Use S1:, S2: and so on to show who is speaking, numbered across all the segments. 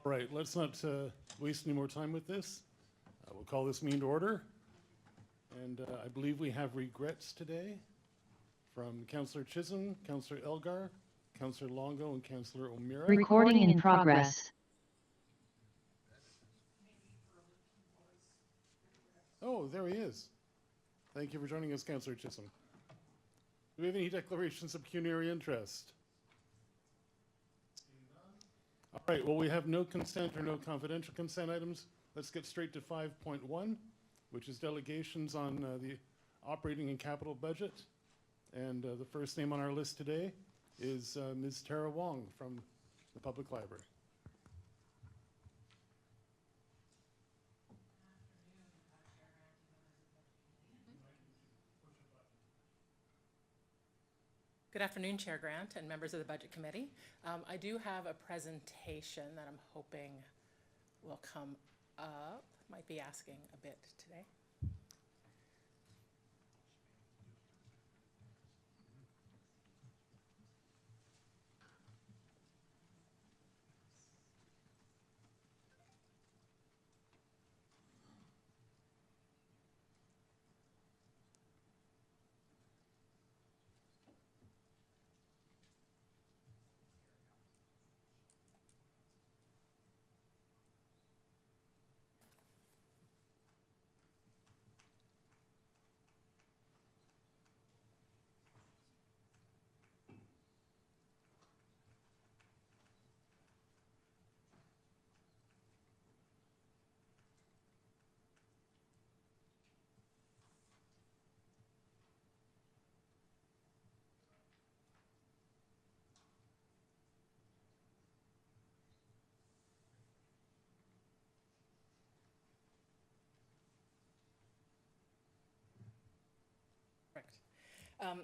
S1: All right, let's not waste any more time with this. We'll call this meeting to order. And I believe we have regrets today from Councillor Chisholm, Councillor Elgar, Councillor Longo, and Councillor O'Meara.
S2: Recording in progress.
S1: Oh, there he is. Thank you for joining us, Councillor Chisholm. Do we have any declarations of pecuniary interest? All right, well, we have no consent or no confidential consent items. Let's get straight to 5.1, which is delegations on the operating and capital budget. And the first name on our list today is Ms. Tara Wong from the Public Library.
S3: Good afternoon, Chair Grant and members of the Budget Committee. I do have a presentation that I'm hoping will come up. Might be asking a bit today.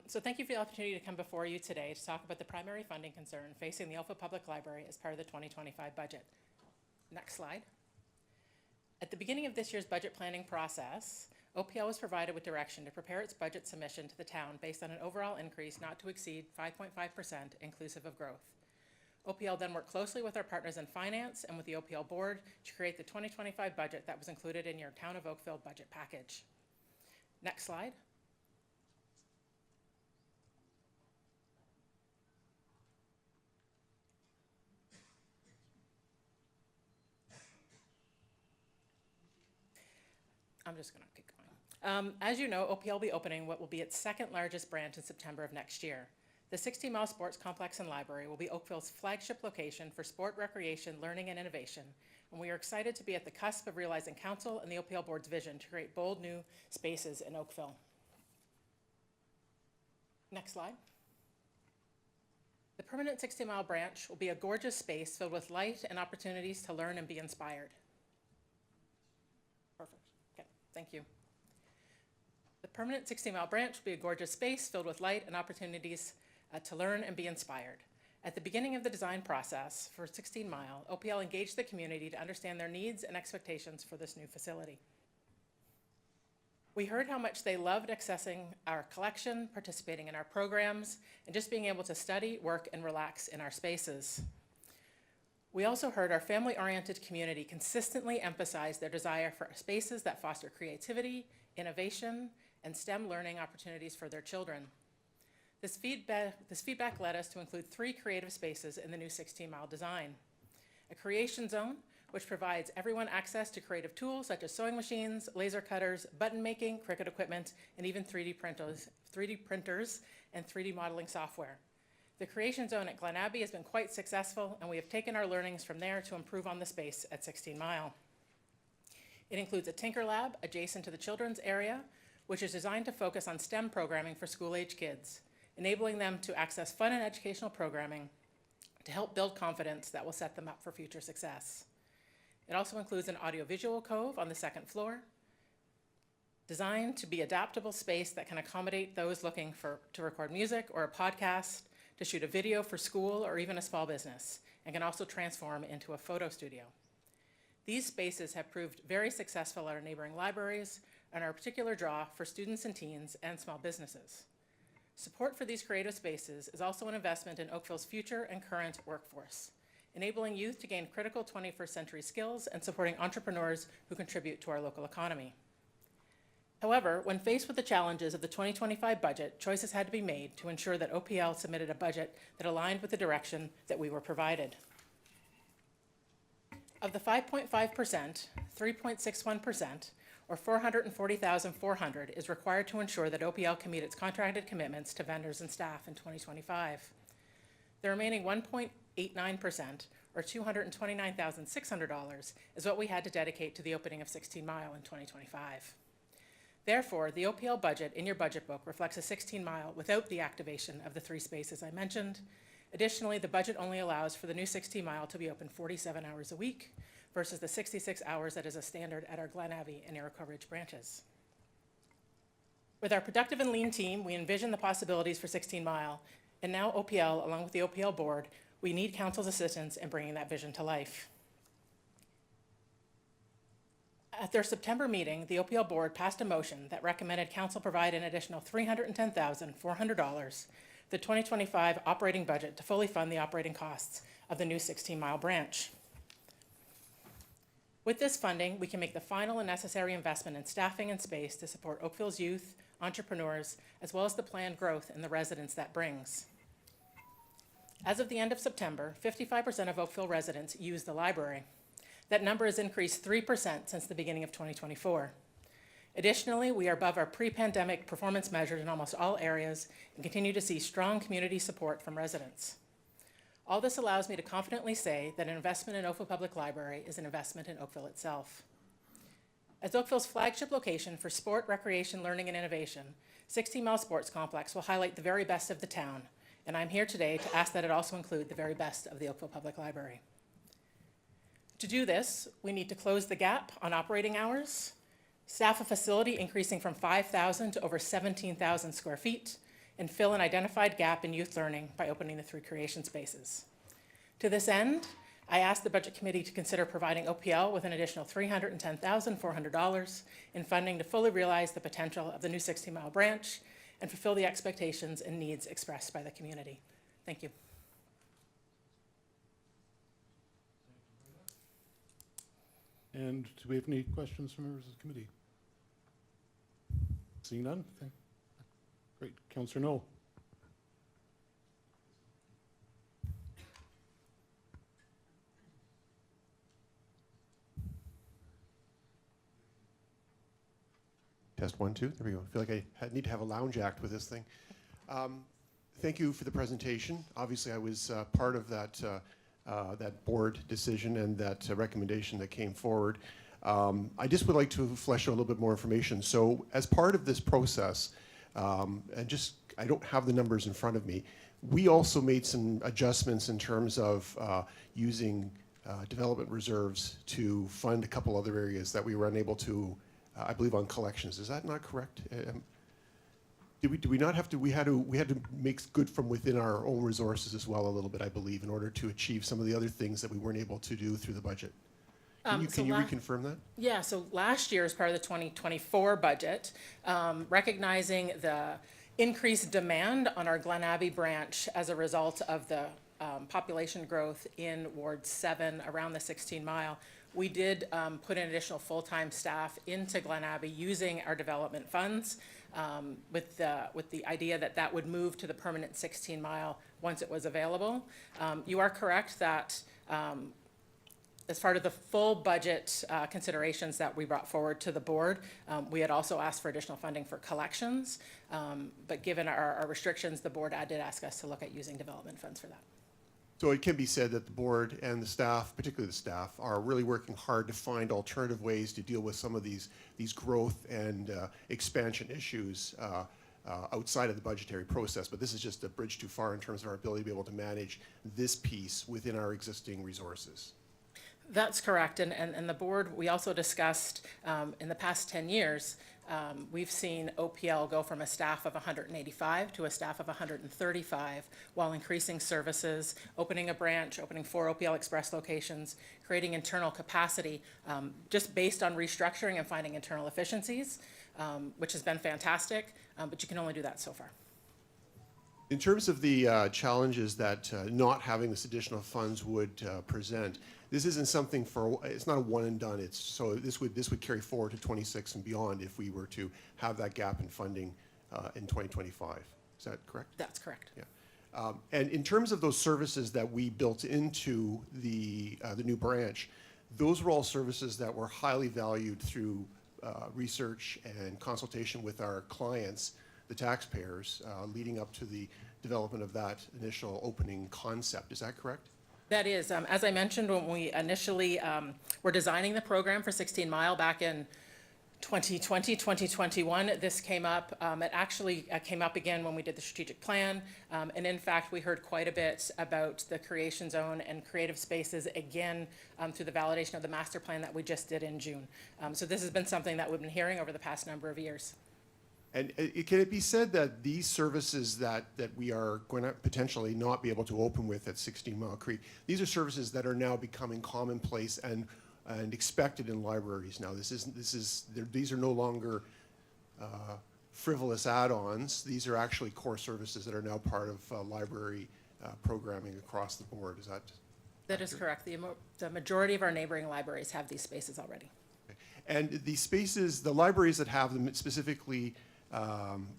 S3: So thank you for the opportunity to come before you today to talk about the primary funding concern facing the Oakville Public Library as part of the 2025 budget. Next slide. At the beginning of this year's budget planning process, OPL was provided with direction to prepare its budget submission to the town based on an overall increase not to exceed 5.5% inclusive of growth. OPL then worked closely with our partners in finance and with the OPL board to create the 2025 budget that was included in your Town of Oakville budget package. Next slide. I'm just going to keep going. As you know, OPL will be opening what will be its second largest branch in September of next year. The 60-mile sports complex and library will be Oakville's flagship location for sport, recreation, learning, and innovation. And we are excited to be at the cusp of realizing Council and the OPL board's vision to create bold new spaces in Oakville. Next slide. The permanent 60-mile branch will be a gorgeous space filled with light and opportunities to learn and be inspired. Perfect. Okay, thank you. The permanent 60-mile branch will be a gorgeous space filled with light and opportunities to learn and be inspired. At the beginning of the design process for 16 Mile, OPL engaged the community to understand their needs and expectations for this new facility. We heard how much they loved accessing our collection, participating in our programs, and just being able to study, work, and relax in our spaces. We also heard our family-oriented community consistently emphasize their desire for spaces that foster creativity, innovation, and STEM learning opportunities for their children. This feedback led us to include 3 creative spaces in the new 16-mile design. A creation zone, which provides everyone access to creative tools such as sewing machines, laser cutters, button making, Cricut equipment, and even 3D printers and 3D modeling software. The creation zone at Glen Abbey has been quite successful, and we have taken our learnings from there to improve on the space at 16 Mile. It includes a Tinker Lab adjacent to the children's area, which is designed to focus on STEM programming for school-age kids, enabling them to access fun and educational programming to help build confidence that will set them up for future success. It also includes an audiovisual cove on the 2nd floor, designed to be adaptable space that can accommodate those looking to record music or a podcast, to shoot a video for school or even a small business, and can also transform into a photo studio. These spaces have proved very successful at our neighboring libraries and are a particular draw for students and teens and small businesses. Support for these creative spaces is also an investment in Oakville's future and current workforce. enabling youth to gain critical 21st century skills and supporting entrepreneurs who contribute to our local economy. However, when faced with the challenges of the 2025 budget, choices had to be made to ensure that OPL submitted a budget that aligned with the direction that we were provided. Of the 5.5%, 3.61%, or $440,400 is required to ensure that OPL can meet its contracted commitments to vendors and staff in 2025. The remaining 1.89%, or $229,600, is what we had to dedicate to the opening of 16 Mile in 2025. Therefore, the OPL budget in your budget book reflects a 16 Mile without the activation of the 3 spaces I mentioned. Additionally, the budget only allows for the new 16 Mile to be open 47 hours a week versus the 66 hours that is a standard at our Glen Abbey and Iroquois Ridge branches. With our productive and lean team, we envision the possibilities for 16 Mile, and now OPL, along with the OPL board, we need council's assistance in bringing that vision to life. At their September meeting, the OPL board passed a motion that recommended council provide an additional $310,400, the 2025 operating budget, to fully fund the operating costs of the new 16 Mile branch. With this funding, we can make the final and necessary investment in staffing and space to support Oakville's youth, entrepreneurs, as well as the planned growth in the residents that brings. As of the end of September, 55% of Oakville residents use the library. That number has increased 3% since the beginning of 2024. Additionally, we are above our pre-pandemic performance measures in almost all areas and continue to see strong community support from residents. All this allows me to confidently say that an investment in Oakville Public Library is an investment in Oakville itself. As Oakville's flagship location for sport, recreation, learning, and innovation, 16 Mile Sports Complex will highlight the very best of the town, and I'm here today to ask that it also include the very best of the Oakville Public Library. To do this, we need to close the gap on operating hours, staff a facility increasing from 5,000 to over 17,000 square feet, and fill an identified gap in youth learning by opening the 3 creation spaces. To this end, I asked the Budget Committee to consider providing OPL with an additional $310,400 in funding to fully realize the potential of the new 16 Mile branch and fulfill the expectations and needs expressed by the community. Thank you.
S1: And do we have any questions from members of the committee? Seeing none? Great. Councillor Knoll.
S2: Test 1, 2, there we go. I feel like I need to have a lounge act with this thing. Thank you for the presentation. Obviously, I was part of that board decision and that recommendation that came forward. I just would like to flesh out a little bit more information. So as part of this process, I don't have the numbers in front of me, we also made some adjustments in terms of using development reserves to fund a couple other areas that we were unable to, I believe, on collections. Is that not correct? Did we not have to, we had to make good from within our own resources as well a little bit, I believe, in order to achieve some of the other things that we weren't able to do through the budget. Can you reconfirm that?
S3: Yeah, so last year, as part of the 2024 budget, recognizing the increased demand on our Glen Abbey branch as a result of the population growth in Ward 7 around the 16 Mile, we did put in additional full-time staff into Glen Abbey using our development funds with the idea that that would move to the permanent 16 Mile once it was available. You are correct that as part of the full budget considerations that we brought forward to the board, we had also asked for additional funding for collections, but given our restrictions, the board did ask us to look at using development funds for that.
S2: So it can be said that the board and the staff, particularly the staff, are really working hard to find alternative ways to deal with some of these growth and expansion issues outside of the budgetary process. But this is just a bridge too far in terms of our ability to be able to manage this piece within our existing resources.
S3: That's correct, and the board, we also discussed in the past 10 years, we've seen OPL go from a staff of 185 to a staff of 135 while increasing services, opening a branch, opening 4 OPL Express locations, creating internal capacity just based on restructuring and finding internal efficiencies, which has been fantastic, but you can only do that so far.
S2: In terms of the challenges that not having this additional funds would present, this isn't something it's not a one and done. So this would carry forward to 26 and beyond if we were to have that gap in funding in 2025. Is that correct?
S3: That's correct.
S2: Yeah. And in terms of those services that we built into the new branch, those were all services that were highly valued through research and consultation with our clients, the taxpayers, leading up to the development of that initial opening concept. Is that correct?
S3: That is, as I mentioned, when we initially were designing the program for 16 Mile back in 2020, 2021, this came up. It actually came up again when we did the strategic plan. And in fact, we heard quite a bit about the creation zone and creative spaces again through the validation of the master plan that we just did in June. So this has been something that we've been hearing over the past number of years.
S2: And can it be said that these services that we are going to potentially not be able to open with at 16 Mile Creek, these are services that are now becoming commonplace and expected in libraries now? These are no longer frivolous add-ons. These are actually core services that are now part of library programming across the board. Is that?
S3: That is correct. The majority of our neighboring libraries have these spaces already.
S2: Okay. And the spaces, the libraries that have them, specifically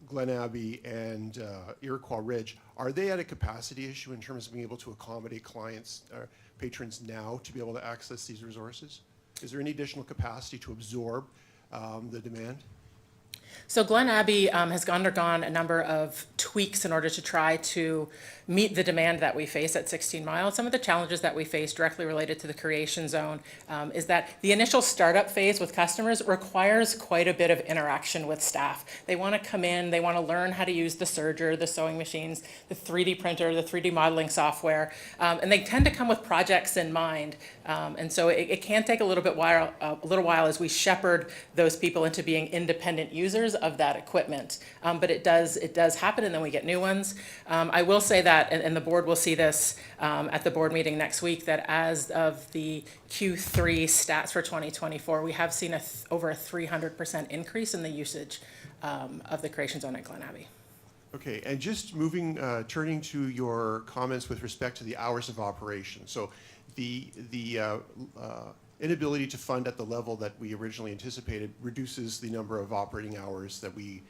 S2: Glen Abbey and Iroquois Ridge, are they at a capacity issue in terms of being able to accommodate clients, patrons now to be able to access these resources? Is there any additional capacity to absorb the demand?
S3: So Glen Abbey has undergone a number of tweaks in order to try to meet the demand that we face at 16 Mile. Some of the challenges that we face directly related to the creation zone is that the initial startup phase with customers requires quite a bit of interaction with staff. They want to come in, they want to learn how to use the serger, the sewing machines, the 3D printer, the 3D modeling software, and they tend to come with projects in mind. And so it can take a little while as we shepherd those people into being independent users of that equipment. But it does happen, and then we get new ones. I will say that, and the board will see this at the board meeting next week, that as of the Q3 stats for 2024, we have seen over a 300% increase in the usage of the creation zone at Glen Abbey.
S2: Okay, and just turning to your comments with respect to the hours of operation. So the inability to fund at the level that we originally anticipated reduces the number of operating hours that we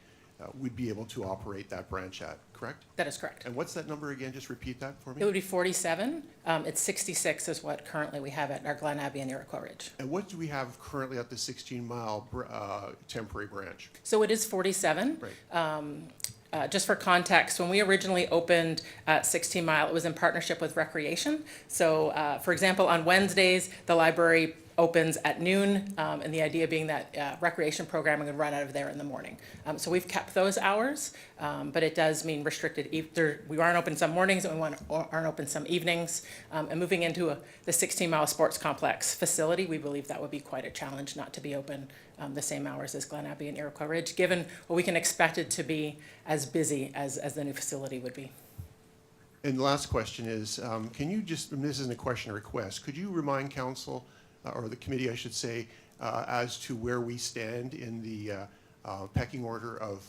S2: would be able to operate that branch at, correct?
S3: That is correct.
S2: And what's that number again? Just repeat that for me.
S3: It would be 47. It's 66 is what currently we have at our Glen Abbey and Iroquois Ridge.
S2: And what do we have currently at the 16 Mile temporary branch?
S3: So it is 47.
S2: Right.
S3: Just for context, when we originally opened 16 Mile, it was in partnership with Recreation. So, for example, on Wednesdays, the library opens at noon, and the idea being that recreation programming would run out of there in the morning. So we've kept those hours, but it does mean restricted. We aren't open some mornings, and we aren't open some evenings. And moving into the 16 Mile Sports Complex facility, we believe that would be quite a challenge not to be open the same hours as Glen Abbey and Iroquois Ridge, given what we can expect it to be as busy as the new facility would be.
S2: And the last question is, can you just, and this isn't a question or request, could you remind council, or the committee I should say, as to where we stand in the pecking order of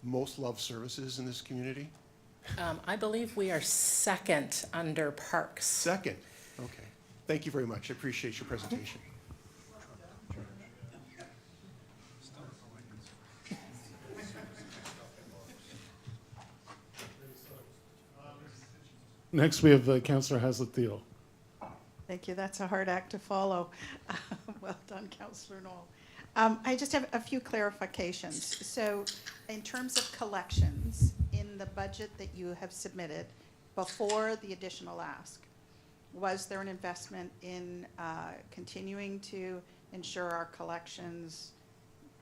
S2: most loved services in this community?
S3: I believe we are second under Parks.
S2: Second, okay. Thank you very much, I appreciate your presentation.
S1: Next, we have Councillor Haslett-Thiel.
S4: Thank you. That's a hard act to follow. Well done, Councillor Knoll. I just have a few clarifications. So in terms of collections, in the budget that you have submitted before the additional ask, was there an investment in continuing to ensure our collections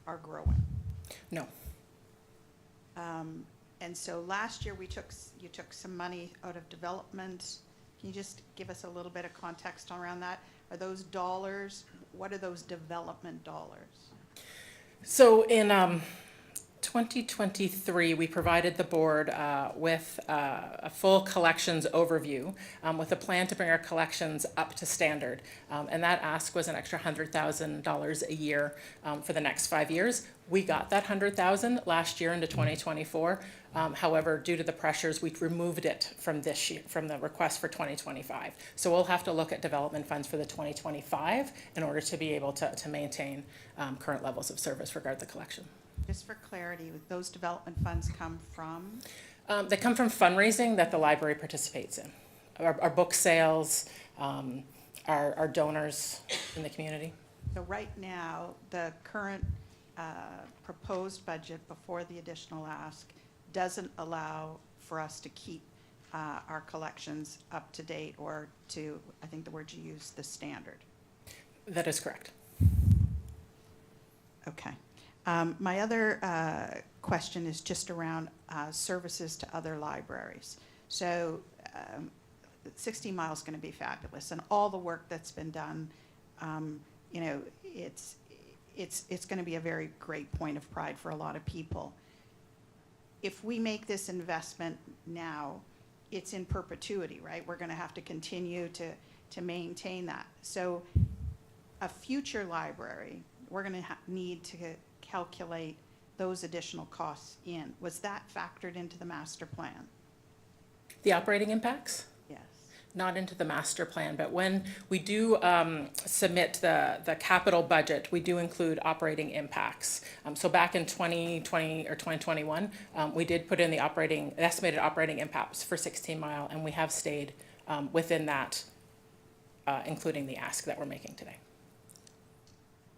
S4: are growing?
S3: No.
S4: And so last year you took some money out of development. Can you just give us a little bit of context around that? Are those dollars, what are those development dollars?
S3: So in 2023, we provided the board with a full collections overview with a plan to bring our collections up to standard. And that ask was an extra $100,000 a year for the next 5 years. We got that $100,000 last year into 2024. However, due to the pressures, we removed it from this year, from the request for 2025. So we'll have to look at development funds for the 2025 in order to be able to maintain current levels of service regarding the collection.
S4: Just for clarity, those development funds come from?
S3: They come from fundraising that the library participates in. Our book sales, our donors in the community.
S4: So right now, the current proposed budget before the additional ask doesn't allow for us to keep our collections up to date or to, I think the word you used, the standard.
S3: That is correct.
S4: Okay. My other question is just around services to other libraries. So 16 Mile is going to be fabulous, and all the work that's been done, you know, it's going to be a very great point of pride for a lot of people. If we make this investment now, it's in perpetuity, right? We're going to have to continue to maintain that. So a future library, we're going to need to calculate those additional costs in. Was that factored into the master plan?
S3: The operating impacts?
S4: Yes.
S3: Not into the master plan, but when we do submit the capital budget, we do include operating impacts. So back in 2020 or 2021, we did put in the estimated operating impacts for 16 Mile, and we have stayed within that, including the ask that we're making today.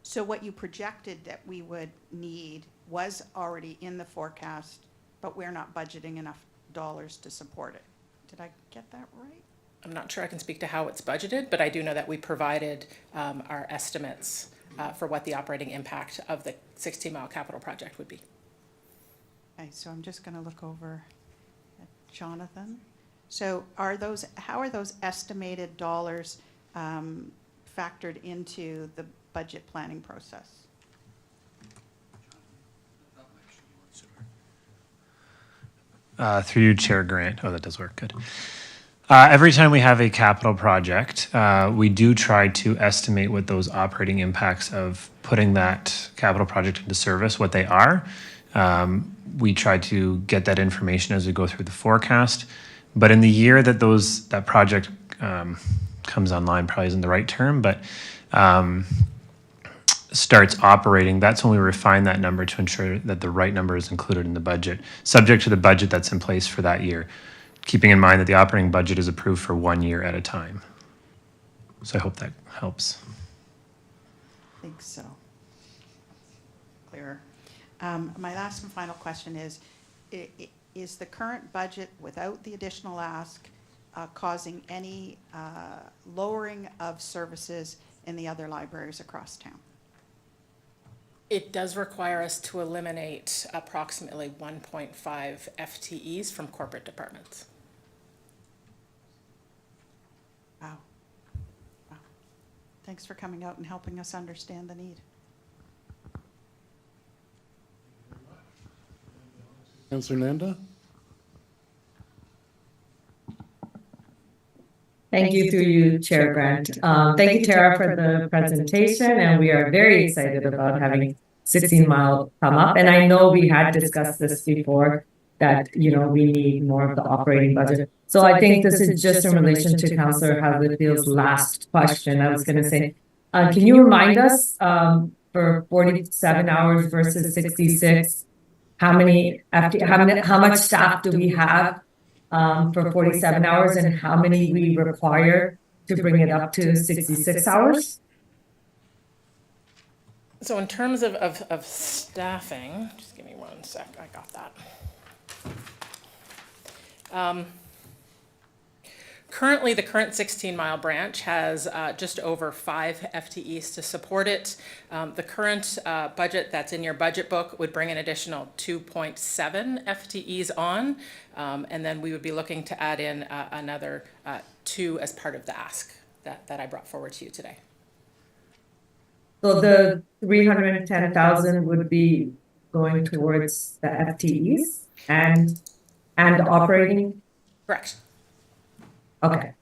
S4: So what you projected that we would need was already in the forecast, but we're not budgeting enough dollars to support it. Did I get that right?
S3: I'm not sure I can speak to how it's budgeted, but I do know that we provided our estimates for what the operating impact of the 16 Mile capital project would be.
S4: Okay, so I'm just going to look over at Jonathan. So how are those estimated dollars factored into the budget planning process?
S5: Through you, Chair Grant. Oh, that does work. Good. Every time we have a capital project, we do try to estimate what those operating impacts of putting that capital project into service, what they are. We try to get that information as we go through the forecast. But in the year that that project comes online, probably isn't the right term, but starts operating, that's when we refine that number to ensure that the right number is included in the budget, subject to the budget that's in place for that year, keeping in mind that the operating budget is approved for 1 year at a time. So I hope that helps.
S4: I think so. Clearer. My last and final question is the current budget without the additional ask causing any lowering of services in the other libraries across town?
S3: It does require us to eliminate approximately 1.5 FTEs from corporate departments.
S4: Wow. Wow. Thanks for coming out and helping us understand the need.
S1: Councillor Nanda?
S6: Thank you through you, Chair Grant. Thank you, Tara, for the presentation, and we are very excited about having 16 Mile come up. And I know we had discussed this before, that, you know, we need more of the operating budget. So I think this is just in relation to Councillor Hatherfield's last question. I was going to say, can you remind us for 47 hours versus 66, how much staff do we have for 47 hours and how many we require to bring it up to 66 hours?
S3: So in terms of staffing, just give me 1 sec, I got that. Currently, the current 16 Mile branch has just over 5 FTEs to support it. The current budget that's in your budget book would bring an additional 2.7 FTEs on, and then we would be looking to add in another 2 as part of the ask that I brought forward to you today.
S6: So the 310,000 would be going towards the FTEs and the operating?
S3: Correct.
S6: Okay.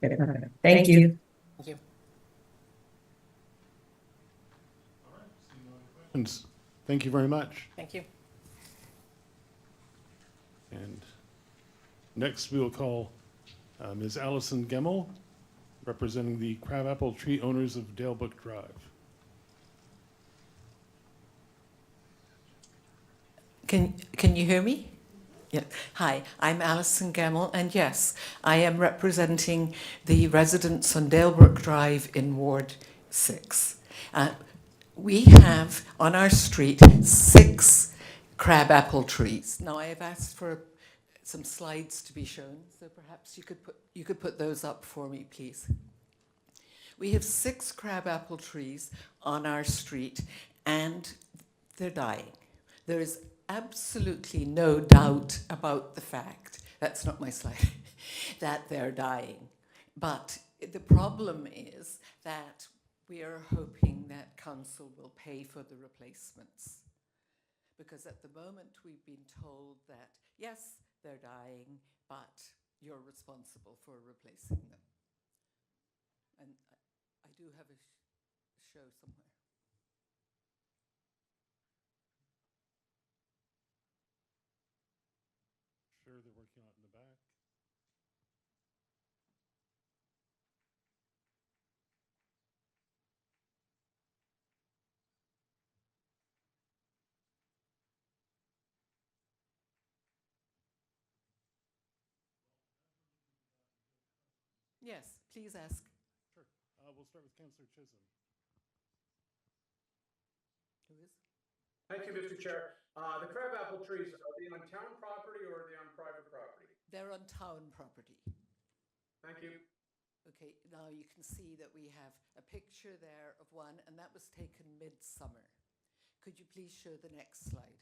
S6: Okay, perfect. Thank you.
S3: Thank you.
S1: Questions? Thank you very much.
S3: Thank you.
S1: And next, we will call Ms. Allison Gemmell, representing the crabapple tree owners of Dalebrook Drive.
S7: Can you hear me? Yeah. Hi, I'm Alison Gemmell, and yes, I am representing the residents on Dalebrook Drive in Ward 6. We have on our street 6 crabapple trees. Now, I have asked for some slides to be shown, so perhaps you could put those up for me, please. We have 6 crabapple trees on our street, and they're dying. There is absolutely no doubt about the fact, that's not my slide, that they're dying. But the problem is that we are hoping that council will pay for the replacements. Because at the moment we've been told that, yes, they're dying, but you're responsible for replacing them. And I do have a show somewhere.
S1: Sure, they're working on it in the back.
S7: Yes, please ask.
S1: Sure. We'll start with Councillor Chisholm.
S7: Who is?
S8: Thank you, Mr. Chair. The crabapple trees, are they on town property or are they on private property?
S7: They're on town property.
S8: Thank you.
S7: Okay, now you can see that we have a picture there of one, and that was taken midsummer. Could you please show the next slide?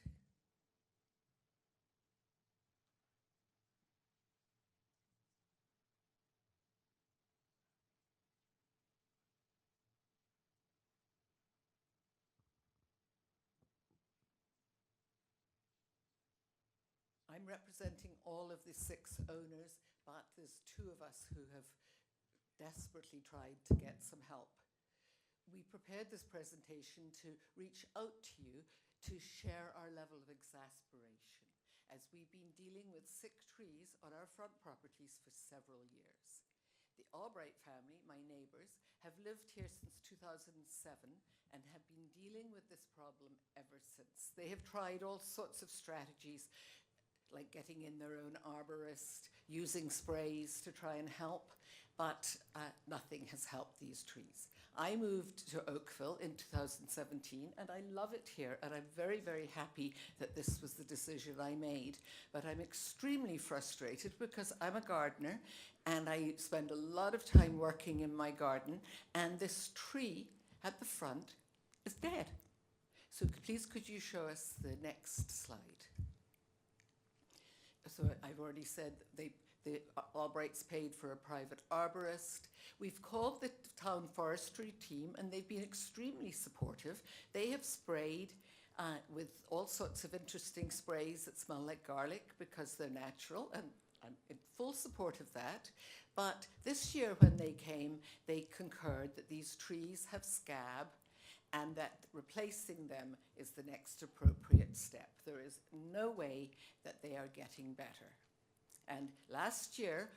S7: I'm representing all of the 6 owners, but there's 2 of us who have desperately tried to get some help. We prepared this presentation to reach out to you to share our level of exasperation, as we've been dealing with sick trees on our front properties for several years. The Albright family, my neighbours, have lived here since 2007 and have been dealing with this problem ever since. They have tried all sorts of strategies, like getting in their own arborist, using sprays to try and help, but nothing has helped these trees. I moved to Oakville in 2017, and I love it here, and I'm very, very happy that this was the decision I made. But I'm extremely frustrated because I'm a gardener, and I spend a lot of time working in my garden, and this tree at the front is dead. So please, could you show us the next slide? So I've already said the Albrights paid for a private arborist. We've called the town forestry team, and they've been extremely supportive. They have sprayed with all sorts of interesting sprays that smell like garlic because they're natural, and I'm in full support of that. But this year when they came, they concurred that these trees have scab and that replacing them is the next appropriate step. There is no way that they are getting better. And last year,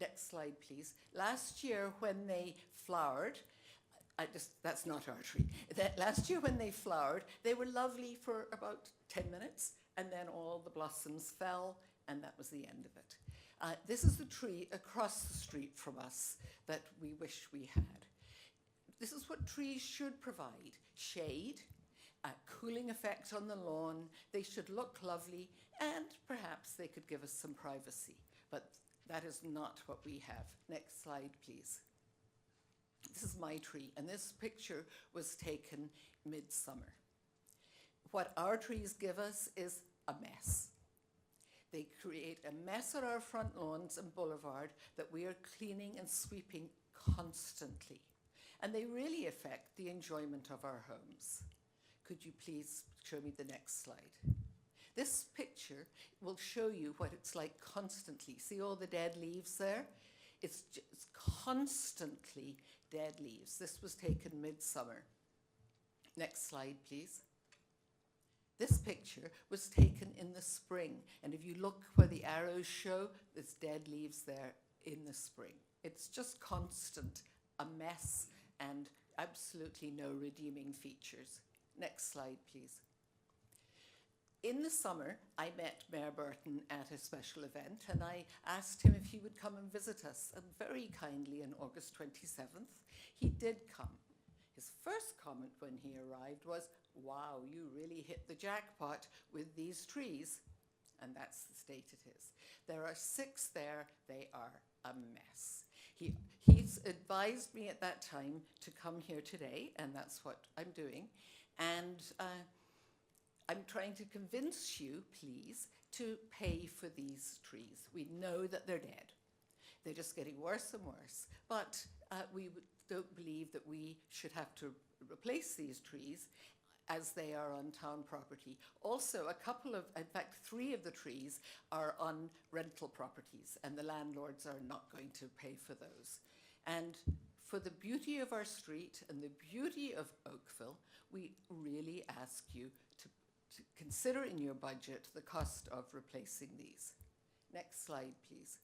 S7: next slide please, last year when they flowered, that's not our tree. Last year when they flowered, they were lovely for about 10 minutes, and then all the blossoms fell, and that was the end of it. This is the tree across the street from us that we wish we had. This is what trees should provide: shade, a cooling effect on the lawn. They should look lovely, and perhaps they could give us some privacy. But that is not what we have. Next slide, please. This is my tree, and this picture was taken midsummer. What our trees give us is a mess. They create a mess on our front lawns and boulevard that we are cleaning and sweeping constantly. And they really affect the enjoyment of our homes. Could you please show me the next slide? This picture will show you what it's like constantly. See all the dead leaves there? It's just constantly dead leaves. This was taken midsummer. Next slide, please. This picture was taken in the spring, and if you look where the arrows show, there's dead leaves there in the spring. It's just constant, a mess, and absolutely no redeeming features. Next slide, please. In the summer, I met Mayor Burton at a special event, and I asked him if he would come and visit us, and very kindly on August 27th, he did come. His first comment when he arrived was, "Wow, you really hit the jackpot with these trees." And that's the state it is. There are 6 there. They are a mess. He's advised me at that time to come here today, and that's what I'm doing. And I'm trying to convince you, please, to pay for these trees. We know that they're dead. They're just getting worse and worse. But we don't believe that we should have to replace these trees as they are on town property. Also, in fact, 3 of the trees are on rental properties, and the landlords are not going to pay for those. And for the beauty of our street and the beauty of Oakville, we really ask you to consider in your budget the cost of replacing these. Next slide, please.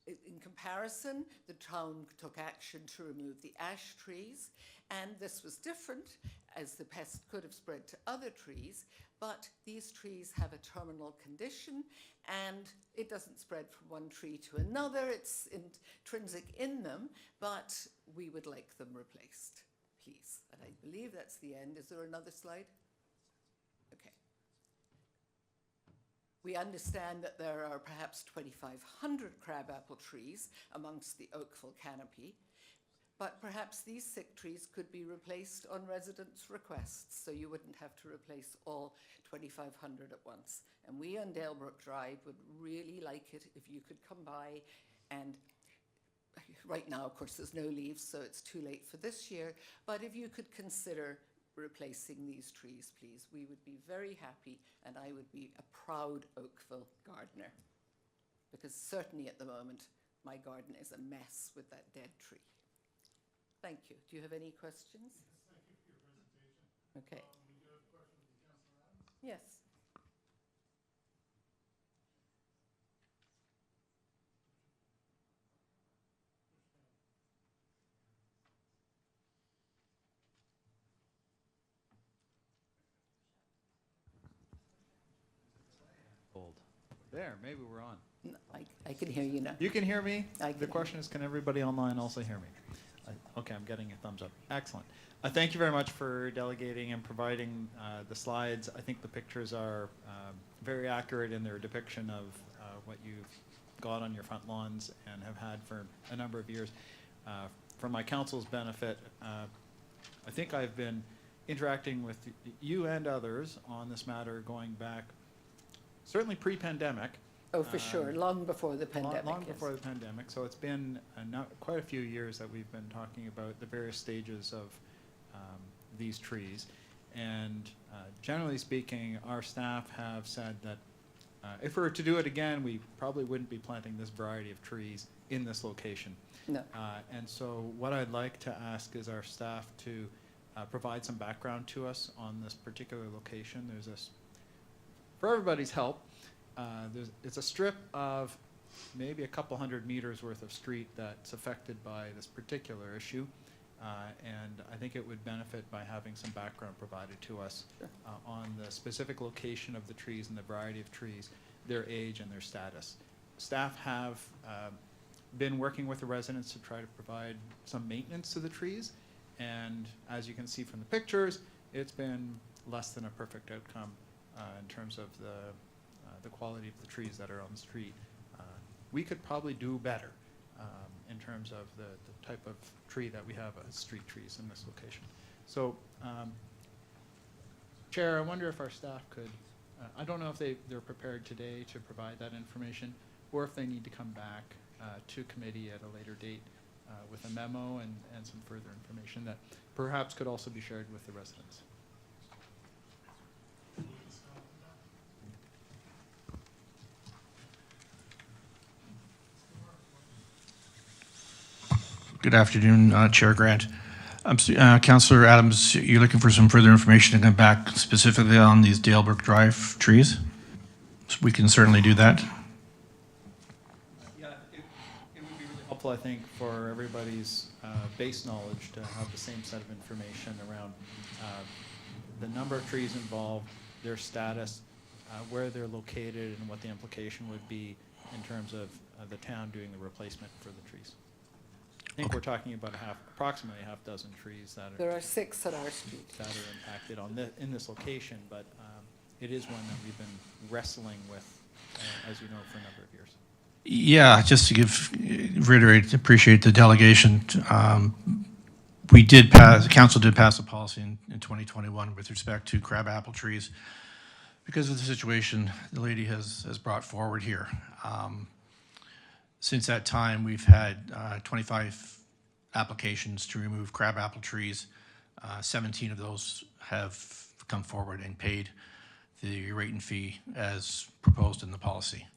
S7: In comparison, the town took action to remove the ash trees, and this was different as the pest could have spread to other trees, but these trees have a terminal condition and it doesn't spread from one tree to another. It's intrinsic in them, but we would like them replaced, please. And I believe that's the end. Is there another slide? Okay. We understand that there are perhaps 2,500 crabapple trees amongst the Oakville canopy, but perhaps these sick trees could be replaced on residents' requests, so you wouldn't have to replace all 2,500 at once. And we on Dalebrook Drive would really like it if you could come by, and right now, of course, there's no leaves, so it's too late for this year, but if you could consider replacing these trees, please. We would be very happy, and I would be a proud Oakville gardener, because certainly at the moment, my garden is a mess with that dead tree. Thank you. Do you have any questions?
S1: Yes, thank you for your presentation.
S7: Okay.
S1: We do have a question from Councillor Adams.
S7: Yes.
S9: Old. There, maybe we're on.
S7: No, I can hear you now.
S9: You can hear me?
S7: I can
S9: The
S7: hear
S9: question is, can everybody online also hear me? Okay, I'm getting a thumbs up. Excellent. Thank you very much for delegating and providing the slides. I think the pictures are very accurate in their depiction of what you've got on your front lawns and have had for a number of years. For my council's benefit, I think I've been interacting with you and others on this matter going back certainly pre-pandemic.
S7: Oh, for sure, long before the pandemic.
S9: Long
S7: yes.
S9: before the pandemic. So it's been quite a few years that we've been talking about the various stages of these trees. And generally speaking, our staff have said that if we were to do it again, we probably wouldn't be planting this variety of trees in this location.
S7: No.
S9: And so what I'd like to ask is our staff to provide some background to us on this particular location. There's this, for everybody's help, it's a strip of maybe a couple 100 meters worth of street that's affected by this particular issue. And I think it would benefit by having some background provided to us on the specific location of the trees and the variety of trees, their age and their status. Staff have been working with the residents to try to provide some maintenance to the trees. And as you can see from the pictures, it's been less than a perfect outcome in terms of the quality of the trees that are on the street. We could probably do better in terms of the type of tree that we have as street trees in this location. So, Chair, I wonder if our staff could, I don't know if they're prepared today to provide that information, or if they need to come back to committee at a later date with a memo and some further information that perhaps could also be shared with the residents.
S10: Good afternoon, Chair Grant. Councillor Adams, you're looking for some further information to come back specifically on these Dalebrook Drive trees? So we can certainly do that.
S9: Yeah, it would be really helpful, I think, for everybody's base knowledge to have the same set of information around the number of trees involved, their status, where they're located, and what the implication would be in terms of the town doing the replacement for the trees. I think we're talking about approximately a half dozen trees that
S7: There are 6 on our street.
S9: are impacted on in this location, but it is one that we've been wrestling with, as you know, for a number of years.
S10: Yeah, just to reiterate, appreciate the delegation. The council did pass a policy in 2021 with respect to crabapple trees because of the situation the lady has brought forward here. Since that time, we've had 25 applications to remove crabapple trees. 17 of those have come forward and paid the rate and fee as proposed in the policy.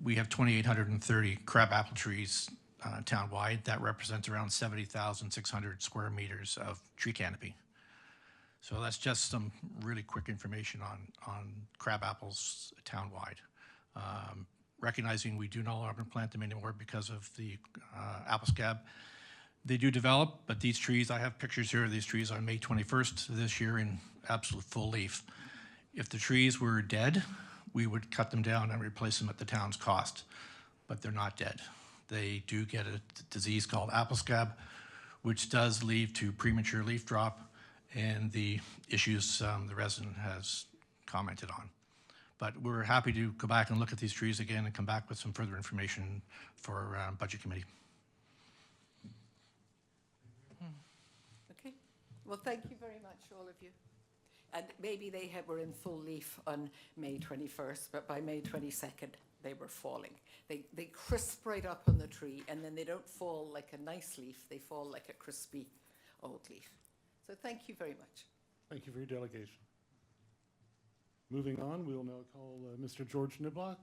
S10: We have 2,830 crabapple trees townwide. That represents around 70,600 square meters of tree canopy. So that's just some really quick information on crabapples townwide. Recognizing we do no longer plant them anymore because of the apple scab. They do develop, but these trees, I have pictures here of these trees on May 21st this year in absolute full leaf. If the trees were dead, we would cut them down and replace them at the town's cost, but they're not dead. They do get a disease called apple scab, which does lead to premature leaf drop and the issues the resident has commented on. But we're happy to go back and look at these trees again and come back with some further information for Budget Committee.
S7: Okay. Well, thank you very much, all of you. And maybe they were in full leaf on May 21st, but by May 22nd, they were falling. They crisp right up on the tree, and then they don't fall like a nice leaf. They fall like a crispy old leaf. So thank you very much.
S1: Thank you for your delegation. Moving on, we will now call Mr. George Niblock,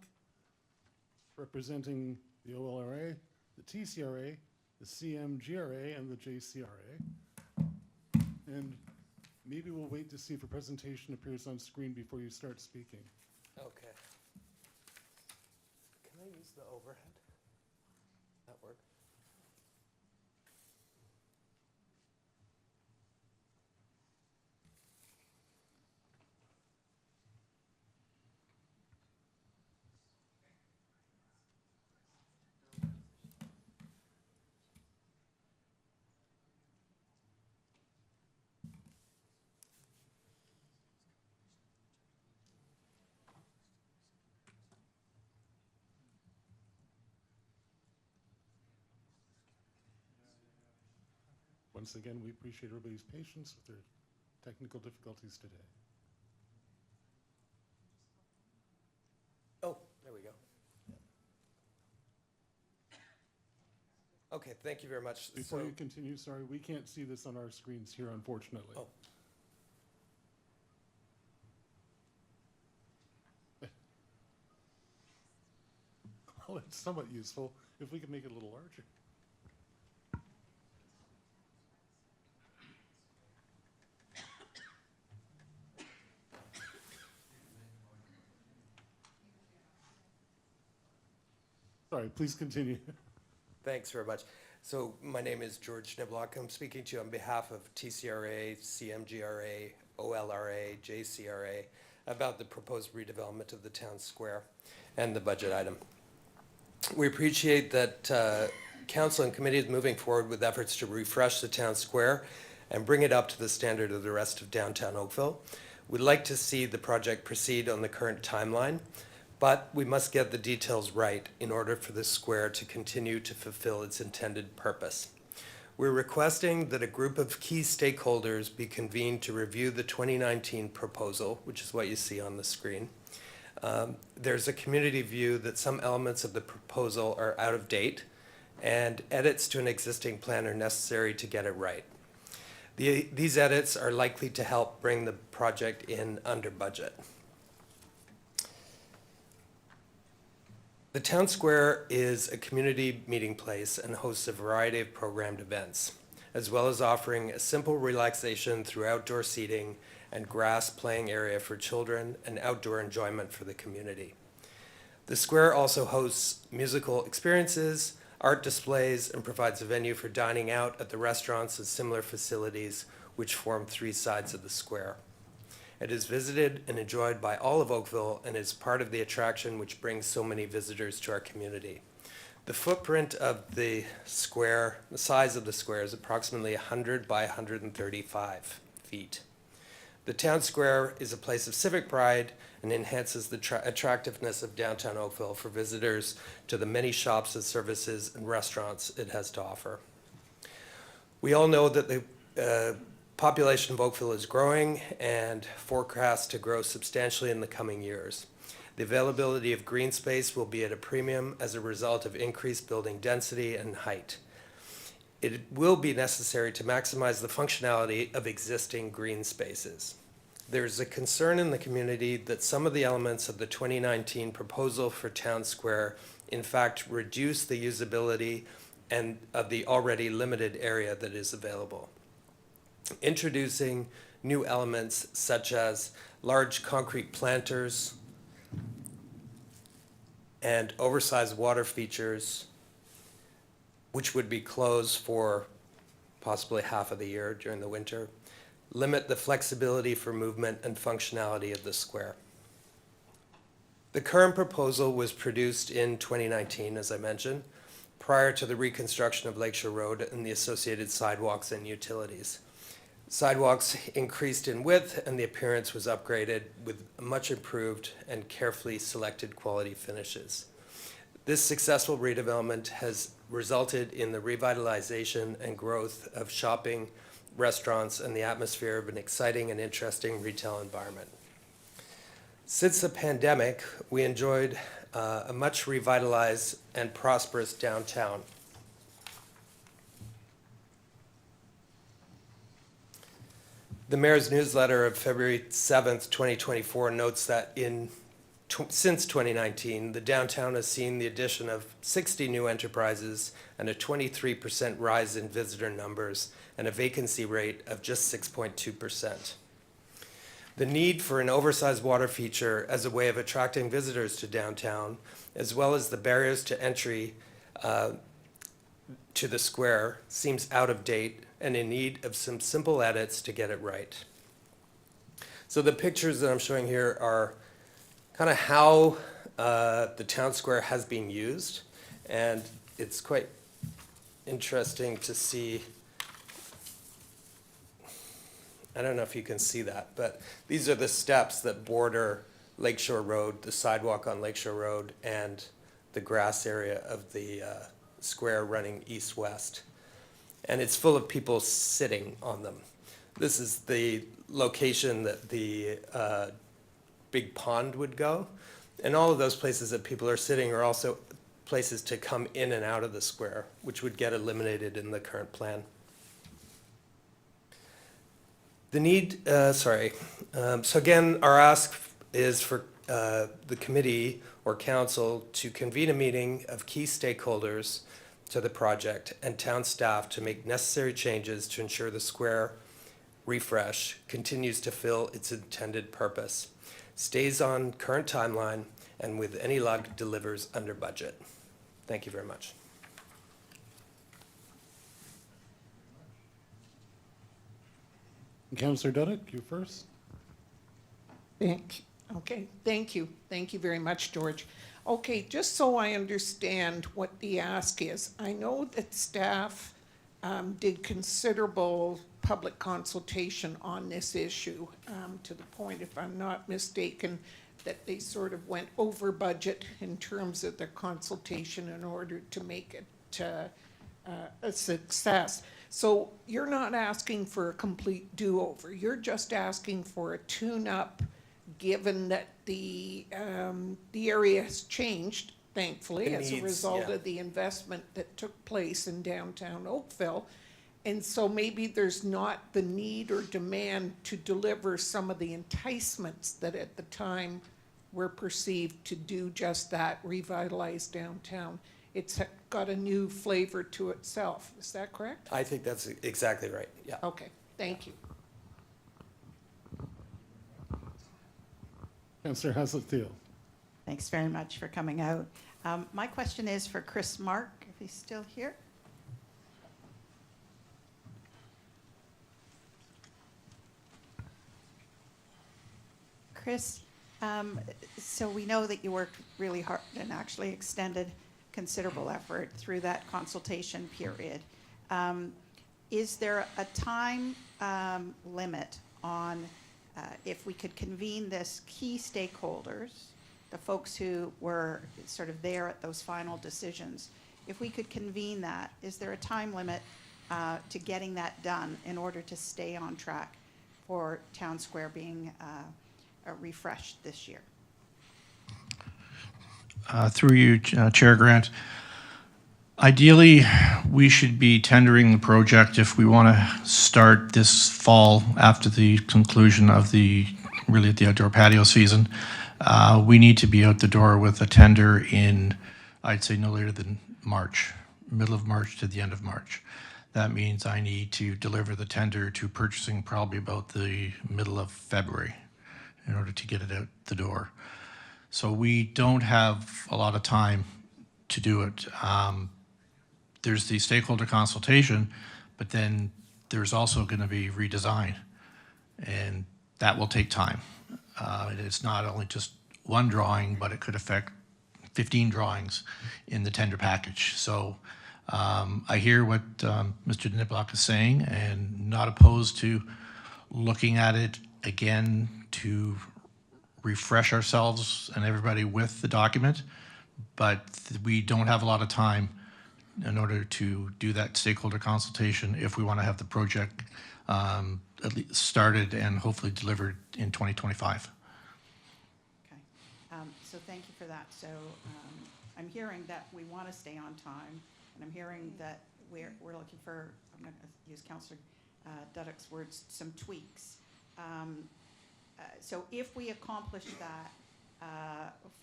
S1: representing the OLRA, the TCRA, the CMGRA, and the JCRA. And maybe we'll wait to see if a presentation appears on screen before you start speaking.
S11: Okay. Can I use the overhead? That work?
S1: Once again, we appreciate everybody's patience with their technical difficulties today.
S11: Oh, there we go. Okay, thank you very much.
S1: Before you continue, sorry, we can't see this on our screens here, unfortunately.
S11: Oh.
S1: Well, it's somewhat useful if we could make it a little larger. Sorry, please continue.
S11: Thanks very much. So my name is George Niblock. I'm speaking to you on behalf of TCRA, CMGRA, OLRA, JCRA about the proposed redevelopment of the town square and the budget item. We appreciate that council and committee is moving forward with efforts to refresh the town square and bring it up to the standard of the rest of downtown Oakville. We'd like to see the project proceed on the current timeline, but we must get the details right in order for this square to continue to fulfill its intended purpose. We're requesting that a group of key stakeholders be convened to review the 2019 proposal, which is what you see on the screen. There's a community view that some elements of the proposal are out of date and edits to an existing plan are necessary to get it right. These edits are likely to help bring the project in under budget. The town square is a community meeting place and hosts a variety of programmed events, as well as offering a simple relaxation through outdoor seating and grass playing area for children and outdoor enjoyment for the community. The square also hosts musical experiences, art displays, and provides a venue for dining out at the restaurants and similar facilities which form three sides of the square. It is visited and enjoyed by all of Oakville and is part of the attraction which brings so many visitors to our community. The footprint of the square, the size of the square is approximately 100 by 135 feet. The town square is a place of civic pride and enhances the attractiveness of downtown Oakville for visitors to the many shops and services and restaurants it has to offer. We all know that the population of Oakville is growing and forecast to grow substantially in the coming years. The availability of green space will be at a premium as a result of increased building density and height. It will be necessary to maximize the functionality of existing green spaces. There's a concern in the community that some of the elements of the 2019 proposal for Town Square in fact reduce the usability and of the already limited area that is available. Introducing new elements such as large concrete planters and oversized water features, which would be closed for possibly half of the year during the winter, limit the flexibility for movement and functionality of the square. The current proposal was produced in 2019, as I mentioned, prior to the reconstruction of Lakeshore Road and the associated sidewalks and utilities. Sidewalks increased in width and the appearance was upgraded with much improved and carefully selected quality finishes. This successful redevelopment has resulted in the revitalization and growth of shopping, restaurants, and the atmosphere of an exciting and interesting retail environment. Since the pandemic, we enjoyed a much revitalized and prosperous downtown. The Mayor's newsletter of February 7th, 2024 notes that since 2019, the downtown has seen the addition of 60 new enterprises and a 23% rise in visitor numbers and a vacancy rate of just 6.2%. The need for an oversized water feature as a way of attracting visitors to downtown, as well as the barriers to entry to the square, seems out of date and in need of some simple edits to get it right. So the pictures that I'm showing here are kind of how the town square has been used, and it's quite interesting to see. I don't know if you can see that, but these are the steps that border Lakeshore Road, the sidewalk on Lakeshore Road, and the grass area of the square running east-west. And it's full of people sitting on them. This is the location that the big pond would go. And all of those places that people are sitting are also places to come in and out of the square, which would get eliminated in the current plan. The need, so again, our ask is for the committee or council to convene a meeting of key stakeholders to the project and town staff to make necessary changes to ensure the square refresh continues to fill its intended purpose, stays on current timeline, and with any luck delivers under budget. Thank you very much.
S1: Councillor Duddick, you first.
S12: Thank you. Thank you very much, George. Okay, just so I understand what the ask is, I know that staff did considerable public consultation on this issue, to the point, if I'm not mistaken, that they sort of went over budget in terms of their consultation in order to make it a success. So you're not asking for a complete do-over. You're just asking for a tune-up, given that the area has changed thankfully,
S11: It
S12: as a
S11: needs-
S12: result
S11: yeah.
S12: of the investment that took place in downtown Oakville. And so maybe there's not the need or demand to deliver some of the enticements that at the time were perceived to do just that, revitalize downtown. It's got a new flavor to itself. Is that correct?
S11: I think that's exactly right, yeah.
S12: Okay, thank you.
S1: Councillor Haslett-Thiel.
S4: Thanks very much for coming out. My question is for Chris Mark, if he's still here. Chris, so we know that you worked really hard and actually extended considerable effort through that consultation period. Is there a time limit on if we could convene this key stakeholders, the folks who were sort of there at those final decisions, if we could convene that, is there a time limit to getting that done in order to stay on track for Town Square being refreshed this year?
S10: Through you, Chair Grant. Ideally, we should be tendering the project if we want to start this fall after the conclusion of the outdoor patio season. We need to be out the door with a tender in, I'd say no later than March, middle of March to the end of March. That means I need to deliver the tender to purchasing probably about the middle of February in order to get it out the door. So we don't have a lot of time to do it. There's the stakeholder consultation, but then there's also going to be redesign, and that will take time. It's not only just one drawing, but it could affect 15 drawings in the tender package. So I hear what Mr. Niblock is saying, and not opposed to looking at it again to refresh ourselves and everybody with the document, but we don't have a lot of time in order to do that stakeholder consultation if we want to have the project at least started and hopefully delivered in 2025.
S4: Okay, so thank you for that. So I'm hearing that we want to stay on time, and I'm hearing that we're looking for, I'm going to use Councillor Duddock's words, some tweaks. So if we accomplish that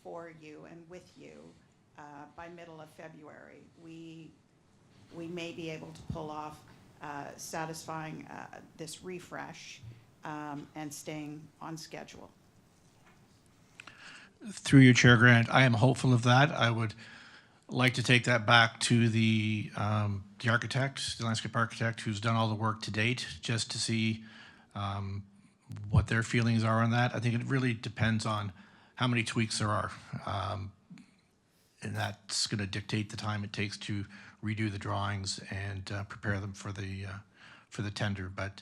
S4: for you and with you by middle of February, we may be able to pull off satisfying this refresh and staying on schedule.
S10: Through you, Chair Grant, I am hopeful of that. I would like to take that back to the architect, the landscape architect who's done all the work to date, just to see what their feelings are on that. I think it really depends on how many tweaks there are. And that's going to dictate the time it takes to redo the drawings and prepare them for the tender. But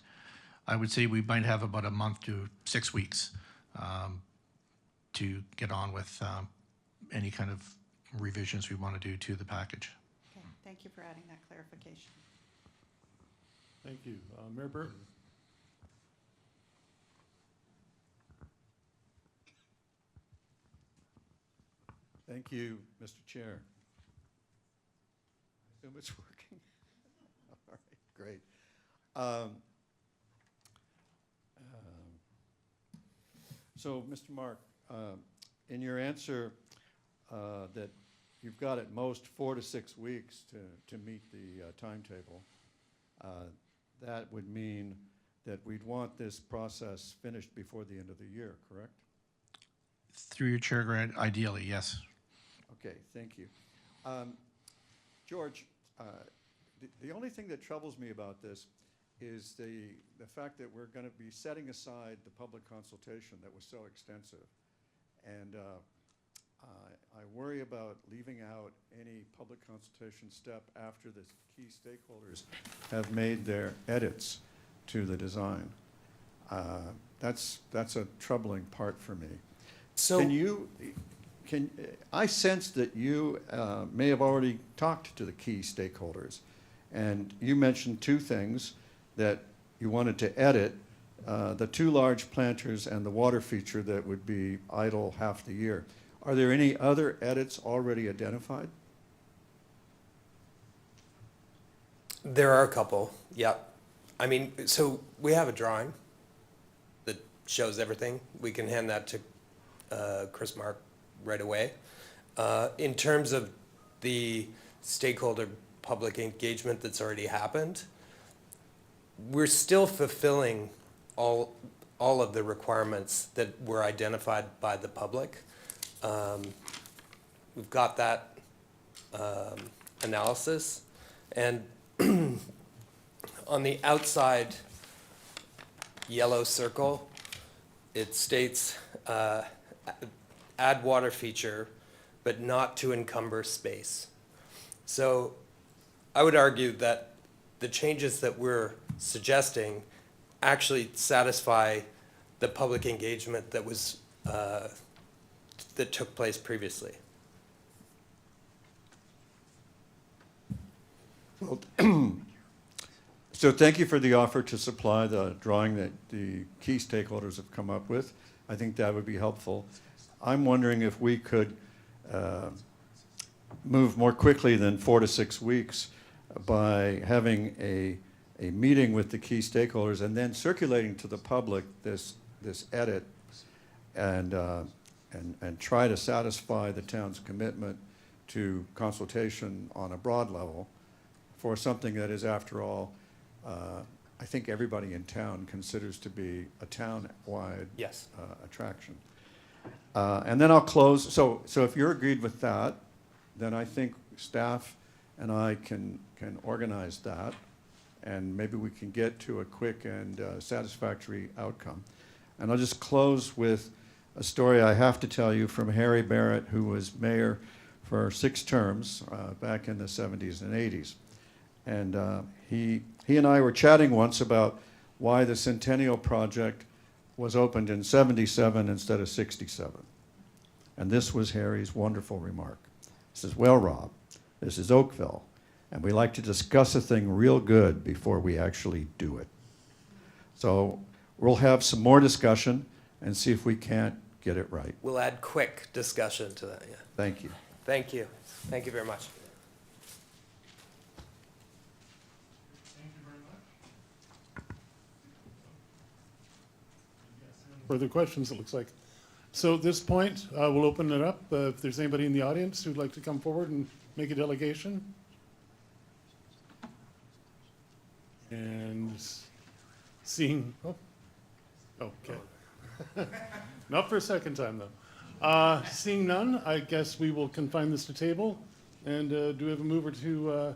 S10: I would say we might have about a month to 6 weeks to get on with any kind of revisions we want to do to the package.
S4: Okay, thank you for adding that clarification.
S1: Thank you. Mayor Burton.
S13: Thank you, Mr. Chair. I assume it's working. All right, great. So, Mr. Mark, in your answer that you've got at most 4 to 6 weeks to meet the timetable, that would mean that we'd want this process finished before the end of the year, correct?
S10: Through your Chair Grant, ideally, yes.
S13: Okay, thank you. George, the only thing that troubles me about this is the fact that we're going to be setting aside the public consultation that was so extensive. And I worry about leaving out any public consultation step after the key stakeholders have made their edits to the design. That's a troubling part for me.
S11: So
S13: I sense that you may have already talked to the key stakeholders, and you mentioned two things that you wanted to edit, the 2 large planters and the water feature that would be idle half the year. Are there any other edits already identified?
S11: There are a couple, yep. I mean, so we have a drawing that shows everything. We can hand that to Chris Mark right away. In terms of the stakeholder public engagement that's already happened, we're still fulfilling all of the requirements that were identified by the public. We've got that analysis, and on the outside yellow circle, it states add water feature, but not to encumber space. So I would argue that the changes that we're suggesting actually satisfy the public engagement that was that took place previously.
S13: Well, so thank you for the offer to supply the drawing that the key stakeholders have come up with. I think that would be helpful. I'm wondering if we could move more quickly than 4 to 6 weeks by having a meeting with the key stakeholders and then circulating to the public this edit and try to satisfy the town's commitment to consultation on a broad level for something that is, after all, I think everybody in town considers to be a town-wide
S11: Yes.
S13: attraction. And then I'll close. So if you're agreed with that, then I think staff and I can organize that, and maybe we can get to a quick and satisfactory outcome. And I'll just close with a story I have to tell you from Harry Barrett, who was mayor for 6 terms back in the 70s and 80s. And he and I were chatting once about why the Centennial Project was opened in 77 instead of 67. And this was Harry's wonderful remark. He says, well, Rob, this is Oakville, and we like to discuss a thing real good before we actually do it. So we'll have some more discussion and see if we can't get it right.
S11: We'll add quick discussion to that, yeah.
S13: Thank you.
S11: Thank you. Thank you very much.
S1: Further questions, it looks like. So at this point, we'll open it up. If there's anybody in the audience who'd like to come forward and make a delegation. And seeing, okay. Not for a second time, though. Seeing none, I guess we will confine this to table. And do we have a mover to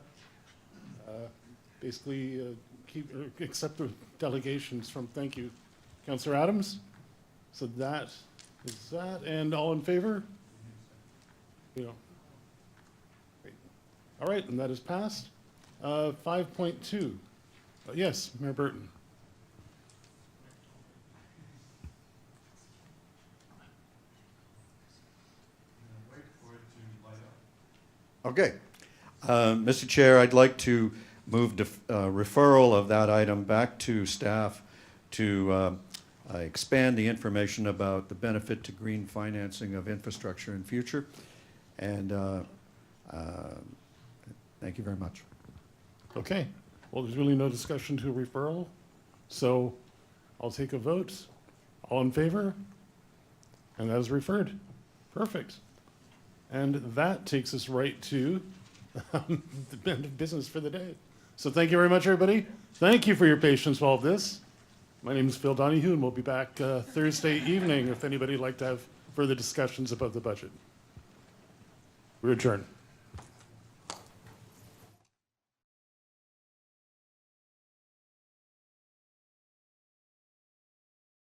S1: basically accept the delegations from, thank you, Councillor Adams? So that is that, and all in favor? You know. Great. All right, and that is passed. 5.2. Yes, Mayor Burton.
S13: Okay. Mr. Chair, I'd like to move referral of that item back to staff to expand the information about the benefit to green financing of infrastructure in future. And thank you very much.
S1: Okay. Well, there's really no discussion to referral. So I'll take a vote. All in favor? And that is referred. Perfect. And that takes us right to the end of business for the day. So thank you very much, everybody. Thank you for your patience with all of this. My name is Phil Donahue, and we'll be back Thursday evening if anybody would like to have further discussions about the budget. We're adjourned.